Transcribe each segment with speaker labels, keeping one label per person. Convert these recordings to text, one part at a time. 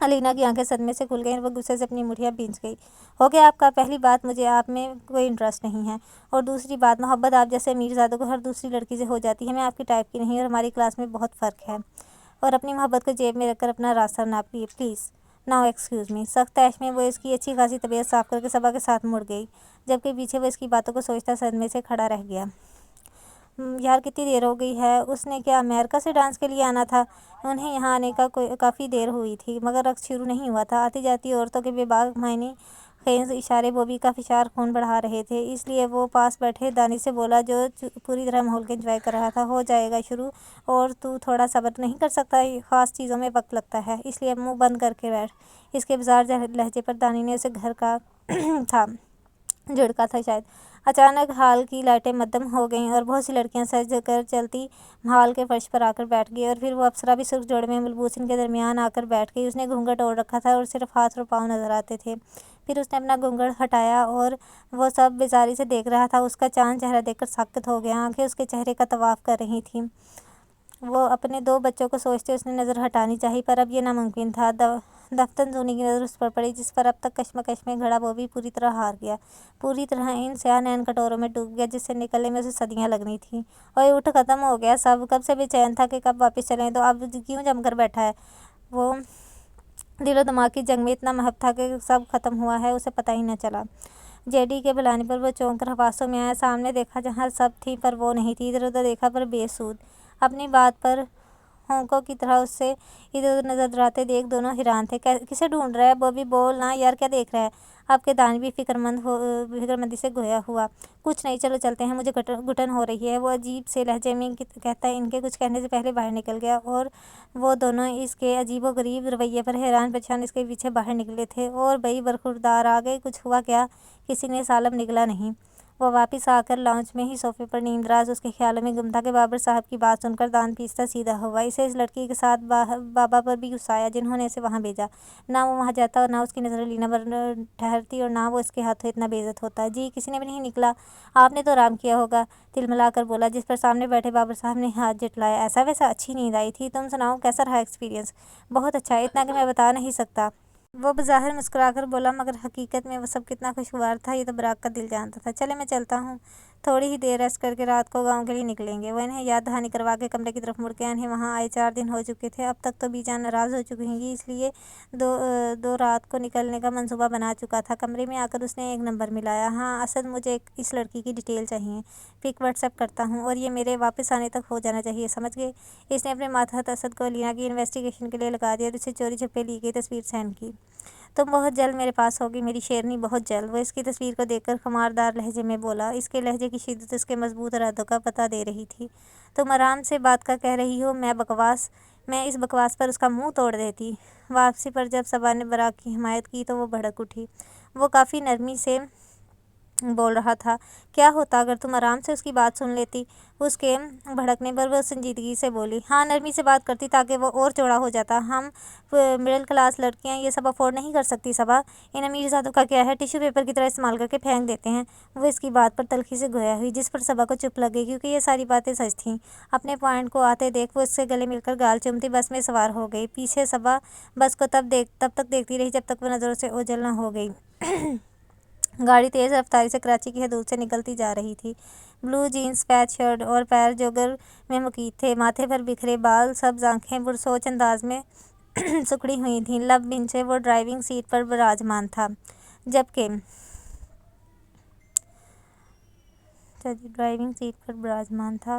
Speaker 1: علینا کی آنکھیں صدمے سے کھل گئیں، وہ غصے سے اپنی مٹھیاں بھینچ گئی۔ ہو گیا آپ کا؟ پہلی بات، مجھے آپ میں کوئی انٹرسٹ نہیں ہے، اور دوسری بات، محبت آپ جیسے امیر زادوں کو ہر دوسری لڑکی سے ہو جاتی ہے۔ میں آپ کی ٹائپ کی نہیں، اور ہماری کلاس میں بہت فرق ہے۔ اور اپنی محبت کو جیب میں رکھ کر اپنا راستہ ناپ لیے پلیز۔ Now excuse me. سخت طیش میں وہ اس کی اچھی خاصی طبیعت صاف کر کے صبا کے ساتھ مڑ گئی، جبکہ پیچھے وہ اس کی باتوں کو سوچتا صدمے سے کھڑا رہ گیا۔ یار کتنی دیر ہو گئی ہے؟ اس نے کیا امریکہ سے ڈانس کے لیے آنا تھا؟ انہیں یہاں آنے کا کافی دیر ہوئی تھی، مگر رقص شروع نہیں ہوا تھا۔ آتی جاتی عورتوں کے بے باک معنی خیز اشارے بوبی کا فشار خون بڑھا رہے تھے، اس لیے وہ پاس بیٹھے دانش سے بولا، جو پوری طرح ماحول کو انجوائے کر رہا تھا، ہو جائے گا شروع، اور تو تھوڑا صبر نہیں کر سکتا؟ خاص چیزوں میں وقت لگتا ہے، اس لیے منہ بند کر کے بیٹھ۔ اس کے بازار لہجے پر دانی نے اسے گھر کا تھا جھڑکا تھا شاید۔ اچانک ہال کی لائٹیں مدھم ہو گئیں اور بہت سی لڑکیاں سج کر چلتی ہال کے فرش پر آ کر بیٹھ گئی، اور پھر وہ اپسرا بھی سرخ جوڑے میں ملبوس ان کے درمیان آ کر بیٹھ گئی۔ اس نے گھونگھٹ اوڑھ رکھا تھا اور صرف ہاتھ اور پاؤں نظر آتے تھے۔ پھر اس نے اپنا گھونگھٹ ہٹایا اور وہ سب بیزاری سے دیکھ رہا تھا۔ اس کا چاند چہرہ دیکھ کر ساکت ہو گیا، آنکھیں اس کے چہرے کا طواف کر رہی تھیں۔ وہ اپنے 2 بچوں کو سوچتے اس نے نظر ہٹانی چاہی، پر اب یہ ناممکن تھا۔ دفتن زونی کی نظر اس پر پڑی، جس پر اب تک کشمکش میں گھڑا بوبی پوری طرح ہار گیا، پوری طرح ان سیاہ نین کٹوروں میں ڈوب گیا جس سے نکلنے میں اسے صدیاں لگنی تھیں۔ اوئے اٹھ، ختم ہو گیا سب۔ کب سے بے چین تھا کہ کب واپس چلیں، تو اب کیوں جم کر بیٹھا ہے؟ وہ دل و دماغ کی جنگ میں اتنا محو تھا کہ سب ختم ہوا ہے، اسے پتہ ہی نہ چلا۔ جیڈی کے بلانے پر وہ چونک کر حواسوں میں آیا، سامنے دیکھا جہاں سب تھیں پر وہ نہیں تھی، ادھر ادھر دیکھا پر بے سود۔ اپنی بات پر ہونکوں کی طرح اس سے ادھر ادھر نظر دوڑاتے دیکھ دونوں حیران تھے۔ کسے ڈھونڈ رہا ہے بوبی؟ بول نا یار، کیا دیکھ رہا ہے؟ اب کے دانش بھی فکرمندی سے گویا ہوا۔ کچھ نہیں، چلو چلتے ہیں، مجھے گھٹن ہو رہی ہے، وہ عجیب سے لہجے میں کہتا ان کے کچھ کہنے سے پہلے باہر نکل گیا، اور وہ دونوں اس کے عجیب و غریب رویے پر حیران پریشان اس کے پیچھے باہر نکلے تھے۔ اور بھئی برخوردار آ گئے، کچھ ہوا کیا؟ کسی نے سالم نگلا نہیں۔ وہ واپس آ کر لاؤنج میں ہی صوفے پر نیم دراز اس کے خیالوں میں گم تھا کہ بابر صاحب کی بات سن کر دان پیستا سیدھا ہوا۔ اسے اس لڑکی کے ساتھ بابا پر بھی غصہ آیا جنہوں نے اسے وہاں بھیجا۔ نہ وہ وہاں جاتا، اور نہ اس کی نظر علینا پر ٹھہرتی، اور نہ وہ اس کے ہاتھوں اتنا بے عزت ہوتا۔ جی کسی نے بھی نہیں نکلا؟ آپ نے تو آرام کیا ہوگا، تلملا کر بولا، جس پر سامنے بیٹھے بابر صاحب نے ہاتھ جھٹلایا۔ ایسا ویسا؟ اچھی نیند آئی تھی؟ تم سناؤ، کیسا رہا ایکسپیرئنس؟ بہت اچھا، اتنا کہ میں بتا نہیں سکتا۔ وہ بظاہر مسکرا کر بولا، مگر حقیقت میں وہ سب کتنا خوشگوار تھا یہ تو براق کا دل جانتا تھا۔ چلیں میں چلتا ہوں، تھوڑی ہی دیر ریسٹ کر کے رات کو گاؤں کے لیے نکلیں گے۔ وہ انہیں یاد دہانی کروا کے کمرے کی طرف مڑ گیا۔ انہیں وہاں آئے 4 دن ہو چکے تھے۔ اب تک تو بی جان ناراض ہو چکی ہوں گی، اس لیے دو رات کو نکلنے کا منصوبہ بنا چکا تھا۔ کمرے میں آ کر اس نے ایک نمبر ملایا۔ ہاں اسد، مجھے اس لڑکی کی ڈیٹیل چاہیے، پک واٹس ایپ کرتا ہوں، اور یہ میرے واپس آنے تک ہو جانا چاہیے، سمجھ گئے؟ اس نے اپنے ماتحت اسد کو علینا کی انویسٹیگیشن کے لیے لگا دیا اور اسے چوری چھپے لی گئی تصویر سینڈ کی۔ تم بہت جلد میرے پاس ہوگی میری شیرنی، بہت جلد۔ وہ اس کی تصویر کو دیکھ کر خماردار لہجے میں بولا، اس کے لہجے کی شدت اس کے مضبوط ارادوں کا پتہ دے رہی تھی۔ تم آرام سے بات کا کہہ رہی ہو، میں اس بکواس پر اس کا منہ توڑ دیتی۔ واپسی پر جب صبا نے براق کی حمایت کی تو وہ بھڑک اٹھی۔ وہ کافی نرمی سے بول رہا تھا۔ کیا ہوتا اگر تم آرام سے اس کی بات سن لیتی؟ اس کے بھڑکنے پر وہ سنجیدگی سے بولی، ہاں نرمی سے بات کرتی تاکہ وہ اور چوڑا ہو جاتا۔ ہم مڈل کلاس لڑکیاں یہ سب افورڈ نہیں کر سکتی صبا۔ ان امیر زادوں کا کیا ہے، ٹیشو پیپر کی طرح استعمال کر کے پھینک دیتے ہیں۔ وہ اس کی بات پر تلخی سے گویا ہوئی، جس پر صبا کو چپ لگ گئی، کیونکہ یہ ساری باتیں سچ تھیں۔ اپنے پوائنٹ کو آتے دیکھ وہ اس سے گلے مل کر گال چومتی بس میں سوار ہو گئی۔ پیچھے صبا بس کو تب تک دیکھتی رہی جب تک وہ نظروں سے اوجھل نہ ہو گئی۔ گاڑی تیز رفتاری سے کراچی کی حدود سے نکلتی جا رہی تھی۔ بلو جینز، پیچ شرٹ اور پیر جوگر میں مقید تھے، ماتھے پر بکھرے بال، سبز آنکھیں پرسوچ انداز میں سکڑی ہوئی تھیں، لب بھنچے وہ ڈرائیونگ سیٹ پر براجمان تھا،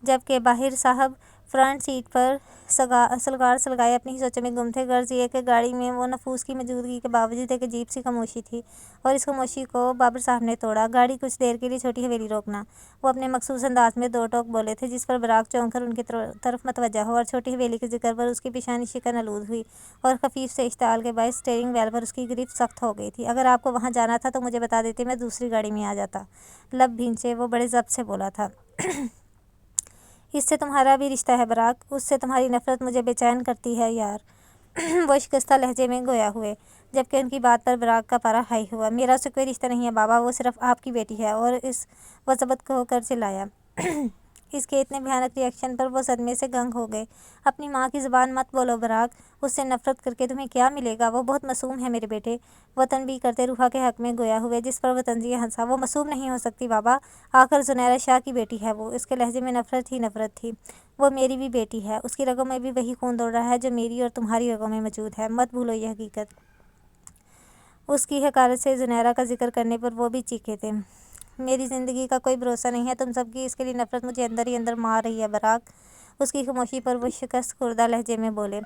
Speaker 1: جبکہ باہر صاحب فرنٹ سیٹ پر سلگار سلگائے اپنی ہی سوچوں میں گم تھے۔ غرض یہ کہ گاڑی میں وہ نفوس کی موجودگی کے باوجود ایک عجیب سی خاموشی تھی، اور اس خاموشی کو بابر صاحب نے توڑا۔ گاڑی کچھ دیر کے لیے چھوٹی حویلی روکنا۔ وہ اپنے مخصوص انداز میں 2 ٹوک بولے تھے، جس پر براق چونک کر ان کی طرف متوجہ ہوا، اور چھوٹی حویلی کے ذکر پر اس کی پیشانی شکن آلود ہوئی، اور خفیف سے اشتعال کے باعث اسٹیئرنگ وہیل پر اس کی گرفت سخت ہو گئی تھی۔ اگر آپ کو وہاں جانا تھا تو مجھے بتا دیتے، میں دوسری گاڑی میں آ جاتا۔ لب بھینچے وہ بڑے ضبط سے بولا تھا۔ اس سے تمہارا بھی رشتہ ہے براق، اس سے تمہاری نفرت مجھے بے چین کرتی ہے یار۔ وہ شکستہ لہجے میں گویا ہوئے، جبکہ ان کی بات پر براق کا پارا ہائی ہوا۔ میرا اس سے کوئی رشتہ نہیں ہے بابا، وہ صرف آپ کی بیٹی ہے، اور وہ ضبط ہو کر چلایا۔ اس کے اتنے بھیانک ریئیکشن پر وہ صدمے سے گنگ ہو گئے۔ اپنی ماں کی زبان مت بولو براق، اس سے نفرت کر کے تمہیں کیا ملے گا؟ وہ بہت معصوم ہے میرے بیٹے، وہ تنبیہ کرتے روحا کے حق میں گویا ہوئے، جس پر وہ طنزیہ ہنسا۔ وہ معصوم نہیں ہو سکتی بابا، آخر زنیرہ شاہ کی بیٹی ہے وہ۔ اس کے لہجے میں نفرت ہی نفرت تھی۔ وہ میری بھی بیٹی ہے، اس کی رگوں میں بھی وہی خون دوڑ رہا ہے جو میری اور تمہاری رگوں میں موجود ہے، مت بھولو یہ حقیقت۔ اس کی حقارت سے زنیرہ کا ذکر کرنے پر وہ بھی چیخے تھے۔ میری زندگی کا کوئی بھروسہ نہیں ہے تم سب کی، اس کے لیے نفرت مجھے اندر ہی اندر مار رہی ہے براق۔ اس کی خاموشی پر وہ شکست خوردہ لہجے میں بولے۔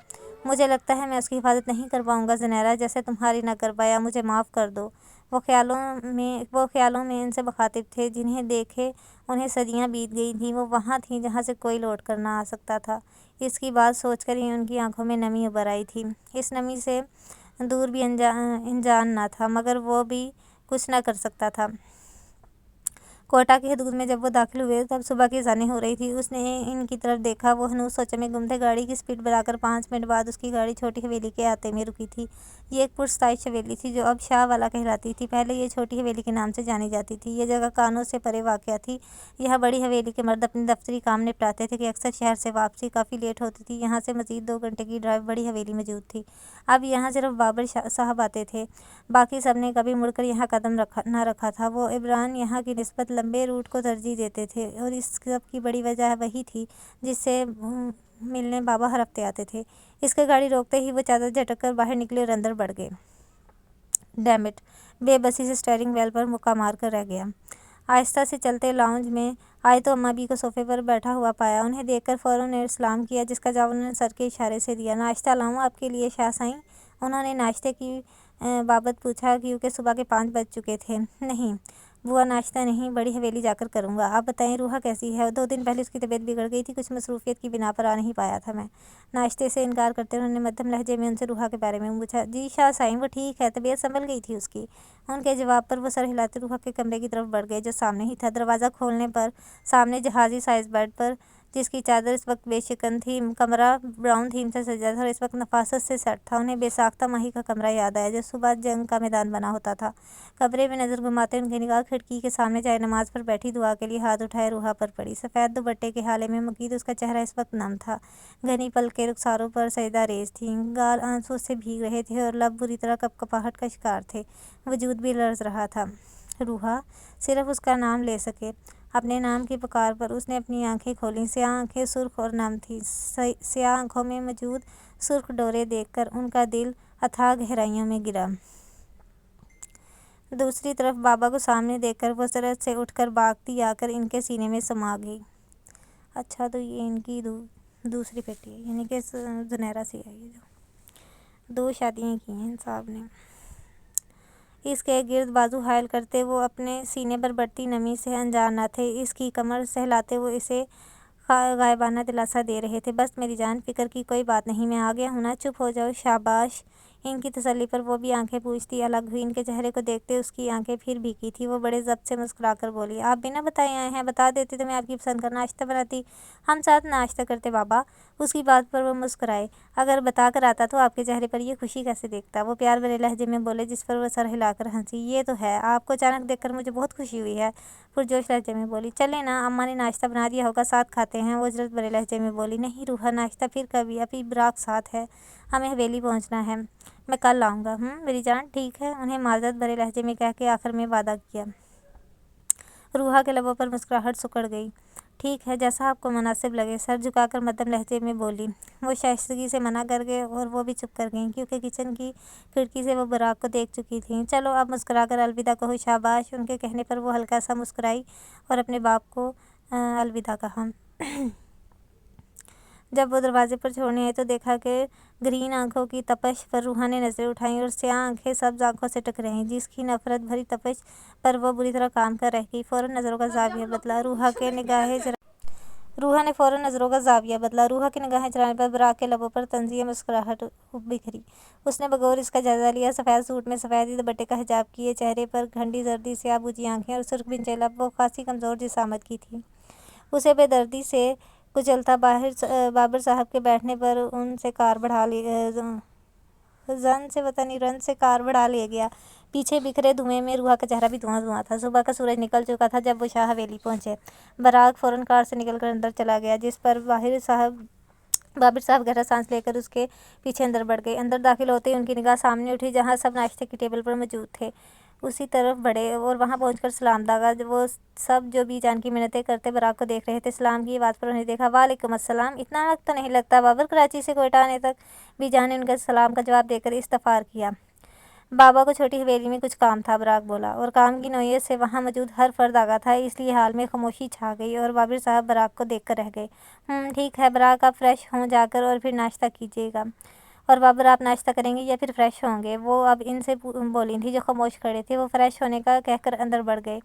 Speaker 1: مجھے لگتا ہے میں اس کی حفاظت نہیں کر پاؤں گا زنیرہ، جیسے تمہاری نہ کر پایا، مجھے معاف کر دو۔ وہ خیالوں میں ان سے مخاطب تھے جنہیں دیکھے انہیں صدیاں بیت گئی تھیں۔ وہ وہاں تھیں جہاں سے کوئی لوٹ کر نہ آ سکتا تھا۔ اس کی بات سوچ کر ہی ان کی آنکھوں میں نمی ابھر آئی تھی۔ اس نمی سے دور بھی انجان نہ تھا، مگر وہ بھی کچھ نہ کر سکتا تھا۔ کوئٹہ کی حدود میں جب وہ داخل ہوئے تب صبح کی اذانیں ہو رہی تھیں۔ اس نے ان کی طرف دیکھا، وہ ہنوز سوچوں میں گم تھے۔ گاڑی کی سپیڈ بڑھا کر 5 منٹ بعد اس کی گاڑی چھوٹی حویلی کے احاطے میں رکی تھی۔ یہ ایک پرستائش حویلی تھی جو اب شاہ والا کہلاتی تھی، پہلے یہ چھوٹی حویلی کے نام سے جانی جاتی تھی۔ یہ جگہ کانوں سے پرے واقع تھی۔ یہاں بڑی حویلی کے مرد اپنے دفتری کام نپٹاتے تھے کہ اکثر شہر سے واپسی کافی لیٹ ہوتی تھی۔ یہاں سے مزید 2 گھنٹے کی ڈرائیو بڑی حویلی موجود تھی۔ اب یہاں صرف بابر صاحب آتے تھے، باقی سب نے کبھی مڑ کر یہاں قدم نہ رکھا تھا۔ وہ عبران یہاں کی نسبت لمبے روٹ کو ترجیح دیتے تھے اور اس سب کی بڑی وجہ وہی تھی جس سے ملنے بابا ہر ہفتے آتے تھے۔ اس کے گاڑی روکتے ہی وہ چادر جھٹک کر باہر نکلے اور اندر بڑھ گئے۔ Damn it! بے بسی سے اسٹیئرنگ وہیل پر مکہ مار کر رہ گیا۔ آہستہ سے چلتے لاؤنج میں آئے تو اماں کو صوفے پر بیٹھا ہوا پایا۔ انہیں دیکھ کر فوراً نے سلام کیا، جس کا جواب انہوں نے سر کے اشارے سے دیا۔ ناشتہ لاؤں آپ کے لیے شاہ سائیں؟ انہوں نے ناشتے کی بابت پوچھا کیونکہ صبح کے 5 بج چکے تھے۔ نہیں بوا، ناشتہ نہیں، بڑی حویلی جا کر کروں گا۔ آپ بتائیں روحا کیسی ہے؟ 2 دن پہلے اس کی طبیعت بگڑ گئی تھی، کچھ مصروفیت کی بنا پر آ نہیں پایا تھا میں۔ ناشتے سے انکار کرتے انہوں نے مدھم لہجے میں ان سے روحا کے بارے میں پوچھا۔ جی شاہ سائیں، وہ ٹھیک ہے، طبیعت سنبھل گئی تھی اس کی۔ ان کے جواب پر وہ سر ہلاتے روحا کے کمرے کی طرف بڑھ گئے جو سامنے ہی تھا۔ دروازہ کھولنے پر سامنے جہازی سائز بیڈ پر، جس کی چادر اس وقت بے شکن تھی، کمرہ براؤن تھیم سے سجا تھا اور اس وقت نفاست سے سیٹ تھا۔ انہیں بے ساختہ ماہی کا کمرہ یاد آیا جو صبح جنگ کا میدان بنا ہوتا تھا۔ کمرے میں نظر گھماتے ان کی نگاہ کھڑکی کے سامنے جائے نماز پر بیٹھی دعا کے لیے ہاتھ اٹھائے روحا پر پڑی۔ سفید دوپٹے کے ہالے میں مقید اس کا چہرہ اس وقت نم تھا، گھنی پلکیں رخساروں پر سجدہ ریز تھیں، گال آنسوؤں سے بھیگ رہے تھے اور لب بری طرح کپکپاہٹ کا شکار تھے، وجود بھی لرز رہا تھا۔ روحا! صرف اس کا نام لے سکے۔ اپنے نام کی پکار پر اس نے اپنی آنکھیں کھولیں۔ سیاہ آنکھیں سرخ اور نم تھیں۔ سیاہ آنکھوں میں موجود سرخ ڈورے دیکھ کر ان کا دل اتھاہ گہرائیوں میں گرا۔ دوسری طرف بابا کو سامنے دیکھ کر وہ سرعت سے اٹھ کر بھاگتی آ کر ان کے سینے میں سما گئی۔ اچھا تو یہ ان کی دوسری بیٹی ہے، یعنی کہ زنیرہ سے ہے، یہ جو 2 شادیاں کی ہیں صاحب نے۔ اس کے گرد بازو حائل کرتے وہ اپنے سینے پر بڑھتی نمی سے انجان نہ تھے۔ اس کی کمر سہلاتے وہ اسے غائبانہ دلاسا دے رہے تھے۔ بس میری جان، فکر کی کوئی بات نہیں، میں آ گیا ہوں نا، چپ ہو جاؤ۔ شاباش! ان کی تسلی پر وہ بھی آنکھیں پوچھتی الگ ہوئی۔ ان کے چہرے کو دیکھتے اس کی آنکھیں پھر بھیگی تھیں۔ وہ بڑے ضبط سے مسکرا کر بولی، آپ بنا بتائے آئے ہیں، بتا دیتے تو میں آپ کی پسند کا ناشتہ بناتی، ہم ساتھ ناشتہ کرتے بابا۔ اس کی بات پر وہ مسکرائے۔ اگر بتا کر آتا تو آپ کے چہرے پر یہ خوشی کیسے دیکھتا؟ وہ پیار بھرے لہجے میں بولے، جس پر وہ سر ہلا کر ہنسی۔ یہ تو ہے، آپ کو اچانک دیکھ کر مجھے بہت خوشی ہوئی ہے، پرجوش لہجے میں بولی۔ چلیں نا، اماں نے ناشتہ بنا دیا ہوگا، ساتھ کھاتے ہیں۔ وہ اجرت بھرے لہجے میں بولی۔ نہیں روحا، ناشتہ پھر کبھی، ابھی براق ساتھ ہے، ہمیں حویلی پہنچنا ہے، میں کل آؤں گا۔ میری جان، ٹھیک ہے، انہیں معذرت بھرے لہجے میں کہہ کے آخر میں وعدہ کیا۔ روحا کے لبوں پر مسکراہٹ سکڑ گئی۔ ٹھیک ہے، جیسا آپ کو مناسب لگے، سر جھکا کر مدھم لہجے میں بولی۔ وہ شائستگی سے منع کر گئے اور وہ بھی چپ کر گئیں، کیونکہ کچن کی کھڑکی سے وہ براق کو دیکھ چکی تھیں۔ چلو اب مسکرا کر الوداع کہو۔ شاباش! ان کے کہنے پر وہ ہلکا سا مسکرائی اور اپنے باپ کو الوداع کہا۔ جب وہ دروازے پر چھوڑنے آئے تو دیکھا کہ گرین آنکھوں کی تپش پر روحا نے نظریں اٹھائیں اور سیاہ آنکھیں سبز آنکھوں سے ٹکرائیں، جس کی نفرت بھری تپش پر وہ بری طرح کام کر رہ گئی۔ فوراً نظروں کا زاویہ بدلا۔ روحا نے فوراً نظروں کا زاویہ بدلا۔ روحا کی نگاہیں چرانے پر براق کے لبوں پر طنزیہ مسکراہٹ بکھری۔ اس نے بغور اس کا جائزہ لیا۔ سفید سوٹ میں سفید ہی دوپٹے کا حجاب کیے، چہرے پر گھنڈی زردی، سیاہ بوجھی آنکھیں اور سرخ بنچے لب، وہ خاصی کمزور جسامت کی تھی۔ اسے بے دردی سے کچلتا بابر صاحب کے بیٹھنے پر رن سے کار بڑھا لیا گیا۔ پیچھے بکھرے دھوئیں میں روحا کا چہرہ بھی دھواں دھواں تھا۔ صبح کا سورج نکل چکا تھا جب وہ شاہ حویلی پہنچے۔ براق فوراً کار سے نکل کر اندر چلا گیا، جس پر بابر صاحب گہرا سانس لے کر اس کے پیچھے اندر بڑھ گئے۔ اندر داخل ہوتے ہی ان کی نگاہ سامنے اٹھی جہاں سب ناشتے کی ٹیبل پر موجود تھے۔ اسی طرف بڑھے اور وہاں پہنچ کر سلام داغا۔ وہ سب جو بی جان کی منتیں کرتے براق کو دیکھ رہے تھے، سلام کی آواز پر انہیں دیکھا۔ وعلیکم السلام، اتنا وقت تو نہیں لگتا بابر کراچی سے کوئٹہ آنے تک؟ بی جان نے ان کے سلام کا جواب دے کر استفسار کیا۔ بابا کو چھوٹی حویلی میں کچھ کام تھا، براق بولا، اور کام کی نوعیت سے وہاں موجود ہر فرد آگاہ تھا، اس لیے حال میں خاموشی چھا گئی اور بابر صاحب براق کو دیکھ کر رہ گئے۔ ٹھیک ہے براق، آپ فریش ہوں جا کر اور پھر ناشتہ کیجیے گا۔ اور بابر، آپ ناشتہ کریں گے یا پھر فریش ہوں گے؟ وہ اب ان سے بولی تھی جو خاموش کھڑے تھے۔ وہ فریش ہونے کا کہہ کر اندر بڑھ گئے۔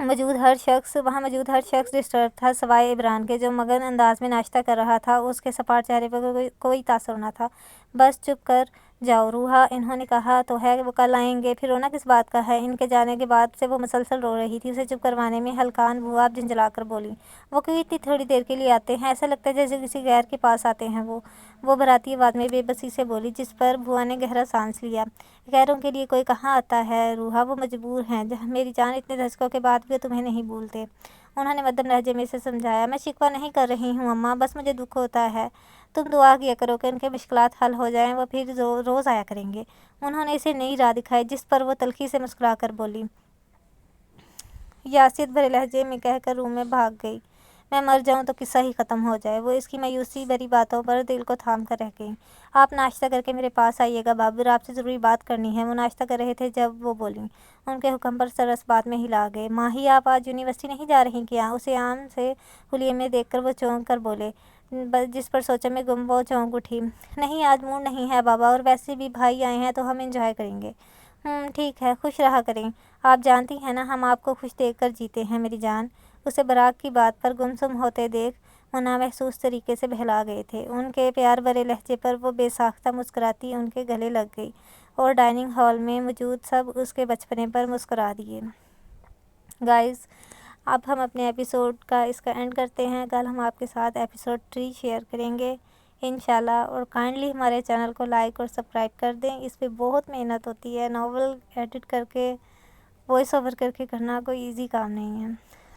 Speaker 1: وہاں موجود ہر شخص ڈسٹرب تھا سوائے عمران کے، جو مگن انداز میں ناشتہ کر رہا تھا۔ اس کے سپاٹ چہرے پر کوئی تاثر نہ تھا۔ بس چپ کر جاؤ روحا، انہوں نے کہا تو ہے وہ کل آئیں گے، پھر رونا کس بات کا ہے؟ ان کے جانے کے بعد سے وہ مسلسل رو رہی تھی۔ اسے چپ کروانے میں ہلکان بوا اب جھنجھلا کر بولی، وہ کیوں اتنی تھوڑی دیر کے لیے آتے ہیں؟ ایسا لگتا ہے جیسے کسی غیر کے پاس آتے ہیں وہ بھراتی آواز میں بے بسی سے بولی، جس پر بوا نے گہرا سانس لیا۔ غیروں کے لیے کوئی کہاں آتا ہے روحا، وہ مجبور ہیں۔ میری جان، اتنے دھچکوں کے بعد بھی وہ تمہیں نہیں بھولتے، انہوں نے مدھم لہجے میں اسے سمجھایا۔ میں شکوہ نہیں کر رہی ہوں اماں، بس مجھے دکھ ہوتا ہے۔ تم دعا کیا کرو کہ ان کے مشکلات حل ہو جائیں، وہ پھر روز آیا کریں گے۔ انہوں نے اسے نئی راہ دکھائی، جس پر وہ تلخی سے مسکرا کر بولی۔ یاسیت بھرے لہجے میں کہہ کر روم میں بھاگ گئی۔ میں مر جاؤں تو قصہ ہی ختم ہو جائے۔ وہ اس کی مایوسی بھری باتوں پر دل کو تھام کر رہ گئیں۔ آپ ناشتہ کر کے میرے پاس آئیے گا بابر، آپ سے ضروری بات کرنی ہے۔ وہ ناشتہ کر رہے تھے جب وہ بولیں۔ ان کے حکم پر سر اس بات میں ہلا گئے۔ ماہی، آپ آج یونیورسٹی نہیں جا رہی کیا؟ اسے عام سے حلیے میں دیکھ کر وہ چونک کر بولے، جس پر سوچوں میں گم وہ چونک اٹھی۔ نہیں، آج موڈ نہیں ہے بابا، اور ویسے بھی بھائی آئے ہیں تو ہم انجوائے کریں گے۔ ٹھیک ہے، خوش رہا کریں۔ آپ جانتی ہیں نا ہم آپ کو خوش دیکھ کر جیتے ہیں میری جان۔ اسے براق کی بات پر گمسم ہوتے دیکھ وہ نامحسوس طریقے سے بہلا گئے تھے۔ ان کے پیار بھرے لہجے پر وہ بے ساختہ مسکراتی ان کے گلے لگ گئی اور ڈائننگ ہال میں موجود سب اس کے بچپنے پر مسکرا دیے۔ گائز، اب ہم اپنے ایپیسوڈ کا اینڈ کرتے ہیں۔ کل ہم آپ کے ساتھ ایپیسوڈ 3 شیئر کریں گے انشاءاللہ، اور کائنڈلی ہمارے چینل کو لائک اور سبسکرائب کر دیں۔ اس پہ بہت محنت ہوتی ہے، ناول ایڈٹ کر کے وائس اوور کر کے کرنا کوئی ایزی کام نہیں ہے،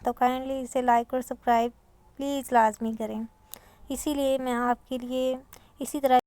Speaker 1: تو کائنڈلی اسے لائک اور سبسکرائب پلیز لازمی کریں۔ اسی لیے میں آپ کے لیے اسی طرح